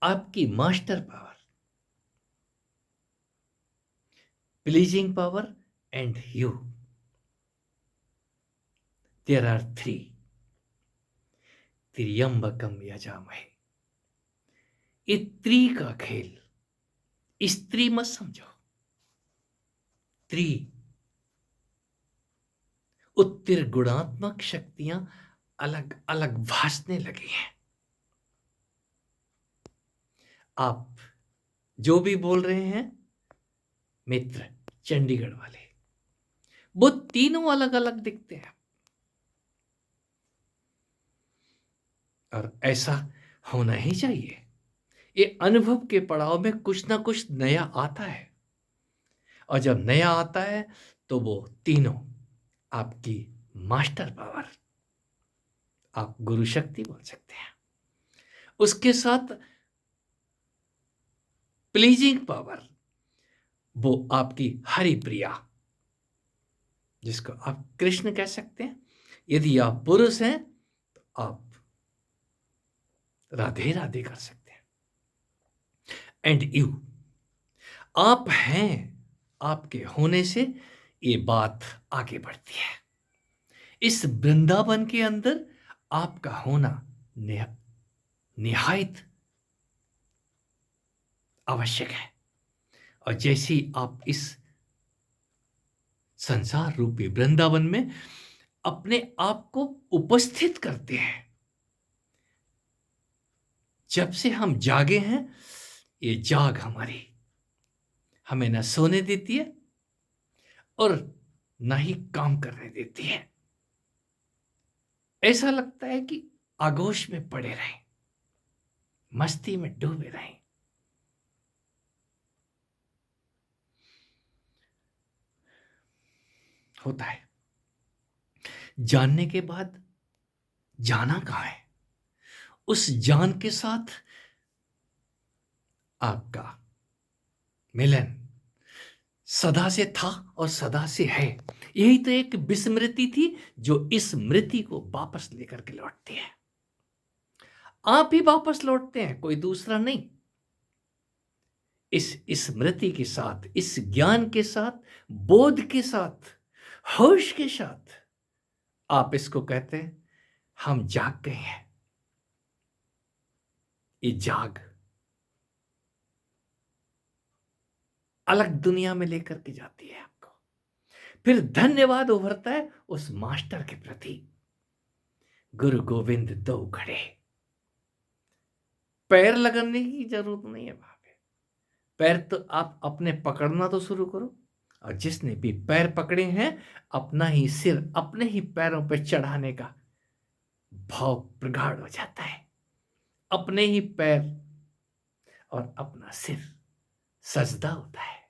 आपकी master power, pleasing power and you. There are three. त्र्यंबकम यजामहे। ये त्रि का खेल, स्त्री मत समझो। त्रि उत्तिर गुणात्मक शक्तियां अलग अलग भासने लगी हैं। आप जो भी बोल रहे हैं मित्र चंडीगढ़ वाले, वो तीनों अलग अलग दिखते हैं। और ऐसा होना ही चाहिए। ये अनुभव के पड़ाव में कुछ ना कुछ नया आता है, और जब नया आता है तो वो तीनों आपकी मास्टर पावर, आप गुरु शक्ति बोल सकते हैं, उसके साथ प्लीजिंग पावर, वो आपकी हरि प्रिया, जिसको आप कृष्ण कह सकते हैं। यदि आप पुरुष हैं तो आप राधे राधे कर सकते हैं। एंड यू, आप हैं, आपके होने से ये बात आगे बढ़ती है। इस वृंदावन के अंदर आपका होना निहायत आवश्यक है। और जैसे ही आप इस संसार रूपी वृंदावन में अपने आप को उपस्थित करते हैं, जब से हम जागे हैं, ये जाग हमारी हमें न सोने देती है और न ही काम करने देती है। ऐसा लगता है कि आगोश में पड़े रहें, मस्ती में डूबे रहें। होता है जानने के बाद जाना कहाँ है, उस जान के साथ आपका मिलन सदा से था और सदा से है। यही तो एक विस्मृति थी जो इस स्मृति को वापस लेकर के लौटती है। आप ही वापस लौटते हैं, कोई दूसरा नहीं। इस स्मृति के साथ, इस ज्ञान के साथ, बोध के साथ, होश के साथ आप इसको कहते हैं हम जाग गए हैं। ये जाग अलग दुनिया में लेकर के जाती है आपको। फिर धन्यवाद उभरता है उस मास्टर के प्रति। गुरु गोविंद दो खड़े, पैर लगाने की जरूरत नहीं है वहां पे। पैर तो आप अपने पकड़ना तो शुरू करो, और जिसने भी पैर पकड़े हैं अपना ही सिर अपने ही पैरों पर चढ़ाने का भाव प्रगाढ़ हो जाता है। अपने ही पैर और अपना सिर सजदा होता है।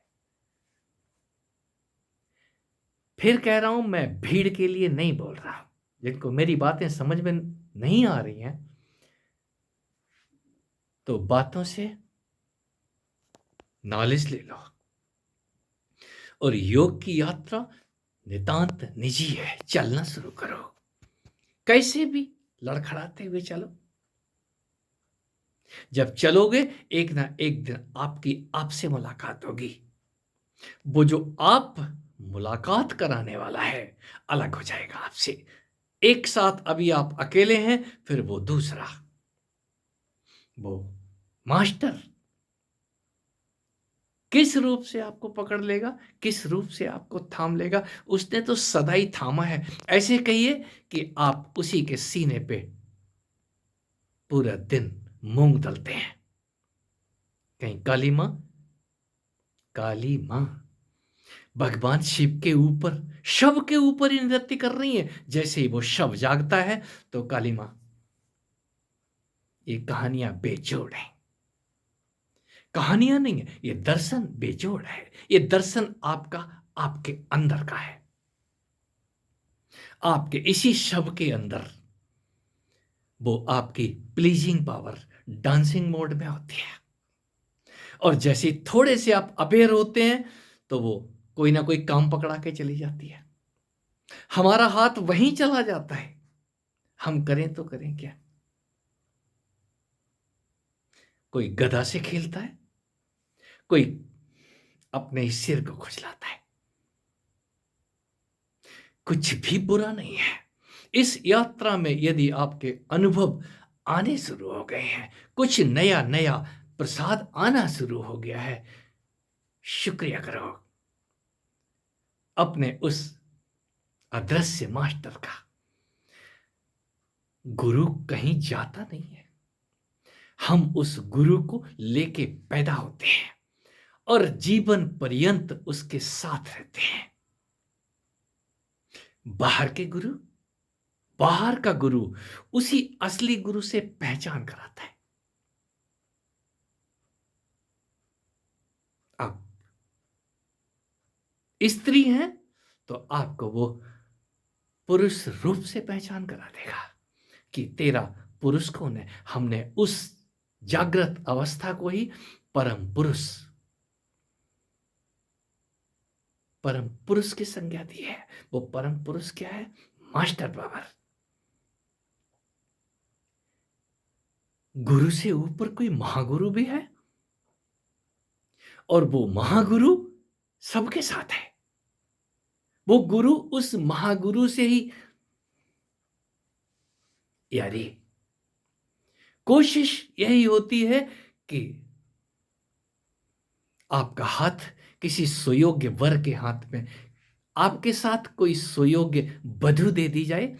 फिर कह रहा हूं, मैं भीड़ के लिए नहीं बोल रहा हूं। जिनको मेरी बातें समझ में नहीं आ रही हैं तो बातों से नॉलेज ले लो। और योग की यात्रा नितांत निजी है, चलना शुरू करो, कैसे भी लड़खड़ाते हुए चलो। जब चलोगे एक ना एक दिन आपकी आपसे मुलाकात होगी। वो जो आप मुलाकात कराने वाला है अलग हो जाएगा आपसे। एक साथ अभी आप अकेले हैं, फिर वो दूसरा, वो मास्टर किस रूप से आपको पकड़ लेगा, किस रूप से आपको थाम लेगा, उसने तो सदा ही थामा है। ऐसे कहिए कि आप उसी के सीने पे पूरा दिन मूंग दलते हैं। कहीं काली मां भगवान शिव के ऊपर, शव के ऊपर ही नृत्य कर रही है। जैसे ही वो शव जागता है तो काली मां, ये कहानियां बेजोड़ हैं। कहानियां नहीं है, ये दर्शन बेजोड़ है। ये दर्शन आपका, आपके अंदर का है। आपके इसी शव के अंदर वो आपकी प्लीजिंग पावर डांसिंग मोड में होती है। और जैसे ही थोड़े से आप अवेयर होते हैं तो वो कोई ना कोई काम पकड़ा के चली जाती है। हमारा हाथ वहीं चला जाता है, हम करें तो करें क्या। कोई गदा से खेलता है, कोई अपने ही सिर को खुजलाता है। कुछ भी बुरा नहीं है। इस यात्रा में यदि आपके अनुभव आने शुरू हो गए हैं, कुछ नया नया प्रसाद आना शुरू हो गया है, शुक्रिया करो अपने उस अदृश्य मास्टर का। गुरु कहीं जाता नहीं है, हम उस गुरु को लेके पैदा होते हैं और जीवन पर्यंत उसके साथ रहते हैं। बाहर के गुरु, बाहर का गुरु उसी असली गुरु से पहचान कराता है। अब स्त्री हैं तो आपको वो पुरुष रूप से पहचान करा देगा कि तेरा पुरुष कौन है। हमने उस जागृत अवस्था को ही परम पुरुष की संज्ञा दी है। वो परम पुरुष क्या है? Master power. गुरु से ऊपर कोई महागुरु भी है और वो महागुरु सबके साथ है। वो गुरु उस महागुरु से ही, यारी कोशिश यही होती है कि आपका हाथ किसी सुयोग्य वर के हाथ में, आपके साथ कोई सुयोग्य वधु दे दी जाए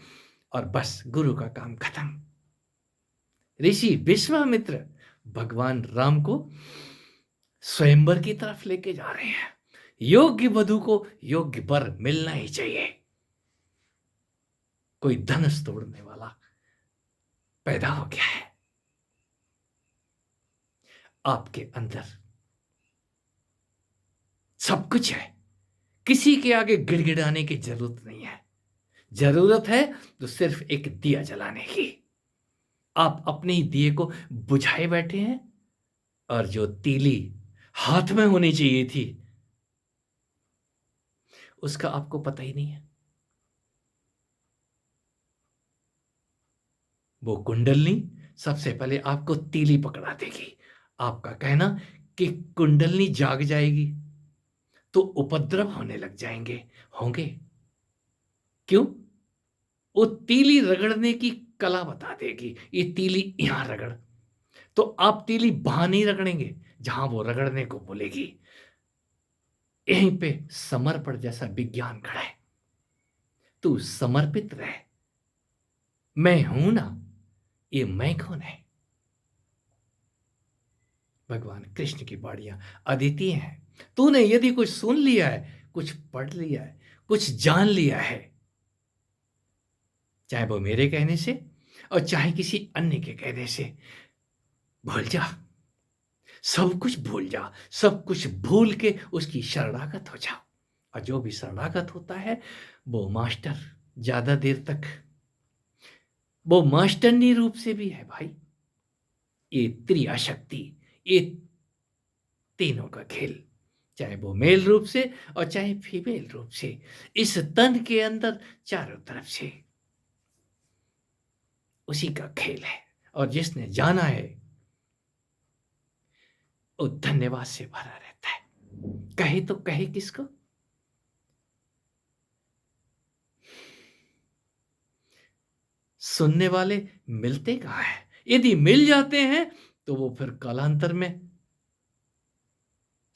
और बस गुरु का काम खत्म। ऋषि विश्वामित्र भगवान राम को स्वयंवर की तरफ लेके जा रहे हैं। योग्य वधु को योग्य वर मिलना ही चाहिए। कोई धनुष तोड़ने वाला पैदा हो गया है आपके अंदर, सब कुछ है। किसी के आगे गिड़गिड़ाने की जरूरत नहीं है। जरूरत है तो सिर्फ एक दिया जलाने की। आप अपने ही दिए को बुझाए बैठे हैं और जो तीली हाथ में होनी चाहिए थी उसका आपको पता ही नहीं है। वो कुंडलनी सबसे पहले आपको तीली पकड़ा देगी। आपका कहना कि कुंडलनी जाग जाएगी तो उपद्रव होने लग जाएंगे, होंगे। क्यों? वो तीली रगड़ने की कला बता देगी, ये तीली यहां रगड़। तो आप तीली वहां नहीं रगड़ेंगे जहां वो रगड़ने को बोलेगी। यहीं पे समर्पण जैसा विज्ञान खड़ा है। तू समर्पित रहे। मैं हूं ना, ये मैं कौन है? भगवान कृष्ण की बाड़ियां अद्वितीय हैं। तूने यदि कुछ सुन लिया है, कुछ पढ़ लिया है, कुछ जान लिया है, चाहे वो मेरे कहने से और चाहे किसी अन्य के कहने से, भूल जा। सब कुछ भूल जा। सब कुछ भूल के उसकी शरणागत हो जा। और जो भी शरणागत होता है वो मास्टर ज्यादा देर तक, वो मास्टरनी रूप से भी है भाई। ये त्रिया शक्ति, ये तीनों का खेल, चाहे वो मेल रूप से और चाहे फीमेल रूप से, इस तन के अंदर चारों तरफ से उसी का खेल है। और जिसने जाना है वो धन्यवाद से भरा रहता है। कहे तो कहे किसको? सुनने वाले मिलते कहाँ है? यदि मिल जाते हैं तो वो फिर कालांतर में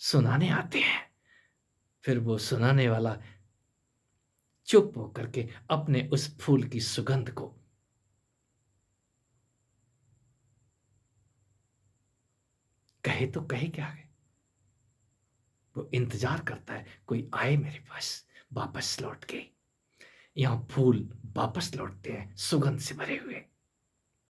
सुनाने आते हैं। फिर वो सुनाने वाला चुप होकर के अपने उस फूल की सुगंध को कहे तो कहे क्या है, वो इंतजार करता है कोई आए मेरे पास वापस लौट के। यहां फूल वापस लौटते हैं सुगंध से भरे हुए।